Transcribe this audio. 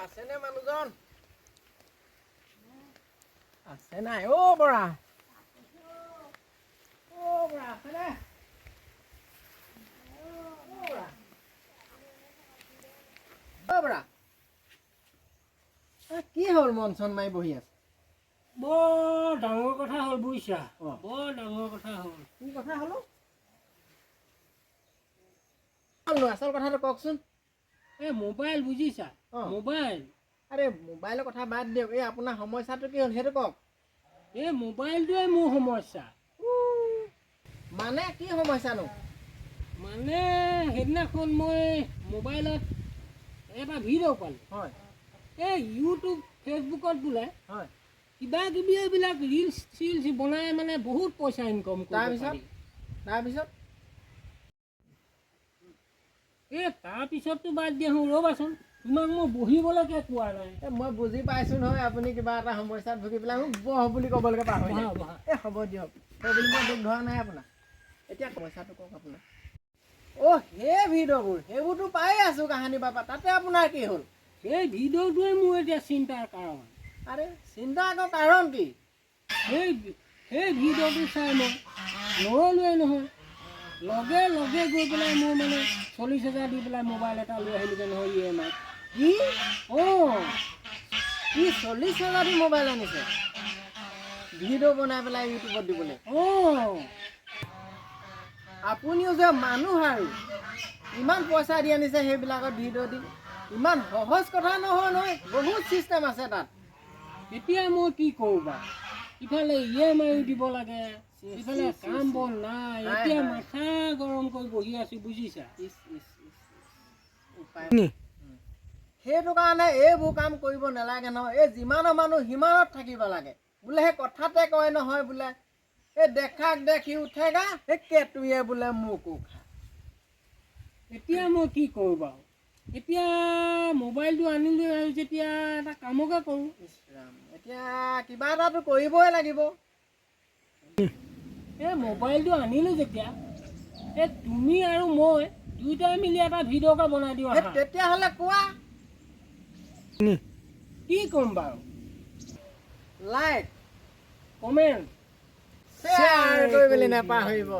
আছেনে মানুহজন? আছে নাই অ বৰা? অ বৰা আছেনে? অ বৰা কি হ'ল মন চন মাৰি বহি আছে? বৰ ডাঙৰ কথা হ'ল বুজিছা। বৰ ডাঙৰ কথা হ'ল। কি কথা হ'ল? আচল কথাটো কওকচোন। এই মোবাইল বুজিছা, মোবাইল। আৰে মোবাইলৰ কথা বাদ দিয়ক, এই আপোনাৰ সমস্যাটো কি হ'ল সেইটো কওক। এই মোবাইলটোৱে মোৰ সমস্যা। মানে কি সমস্যানো? মানে সেইদিনাখন মই মোবাইলত এটা ভিডিঅ' পালোঁ। হয়। এই ইউটিউব ফেচবুকত বোলে হয়। কিবা কিবি এইবিলাক ৰিলচ চিলচ বনাই মানে বহুত পইচা ইনকম কৰিব পাৰি। তাৰপিছত তাৰপিছততো বাদ দিয়া ৰ'বাচোন, তোমাক মই বহিবলৈকে কোৱা নাই। মই বুজি পাইছোঁ নহয়, আপুনি কিবা এটা সমস্যাত ভুগি পেলাই মোক বহ বুলি ক'বলৈকে পাহৰি হ'ব দিয়ক, সেই বুলি মই দুখ ধৰা নাই আপোনাক। এতিয়া পইচাটো কওক আপোনাৰ। অ' সেই ভিডিঅ'বোৰ সেইবোৰতো পাই আছোঁ কাহানী বাবা, তাতে আপোনাৰ কি হ'ল? সেই ভিডিঅ'টোৱে মোৰ এতিয়া চিন্তাৰ কাৰণ। আৰে চিন্তা আকৌ কাৰণ কি? সেই ভিডিঅ'টো চাই মই নৰলোৱেই নহয়, লগে লগে গৈ পেলাই মোৰ মানে 40,000 দি পেলাই মোবাইল এটা লৈ আহিলোগৈ নহয় EMI। কি? কি 40,000 দি মোবাইল আনিছে? ভিডিঅ' বনাই পেলাই ইউটিউবত দিবলৈ? আপুনিও যে মানুহ আৰু ইমান পইচা দি আনিছে সেইবিলাকত ভিডিঅ' দি? ইমান সহজ কথা নহয় নহয়, বহুত চিষ্টেম আছে তাত। এতিয়া মই কি কৰোঁ বাৰু? ইফালে EMI দিব লাগে, ইফালে কাম বন নাই, এতিয়া মাথা গৰম কৰি বহি আছোঁ বুজিছা। সেইটো কাৰণে এইবোৰ কাম কৰিব নালাগে নহয়। এই যিমানৰ মানুহ সিমানত থাকিব লাগে বোলে। সেই কথাতে কয় নহয় বোলে, এই দেখাক দেখি উঠেগা সেই কেঁতুয়ে বোলে মোকো খা। এতিয়া মই কি কৰোঁ বাৰু? এতিয়া মোবাইলটো আনিলোঁ আৰু যেতিয়া এটা কামকে কৰোঁ। এতিয়া কিবা এটাতো কৰিবই লাগিব। এই মোবাইলটো আনিলোঁ যেতিয়া, এই তুমি আৰু মই দুয়োটাই মিলি এটা ভিডিঅ'কে বনাই দিওঁ। তেতিয়াহ'লে কোৱা কি ক'ম বাৰু? লাইক কমেণ্ট শ্বেয়াৰ কৰিবলৈ নাপাহৰিব।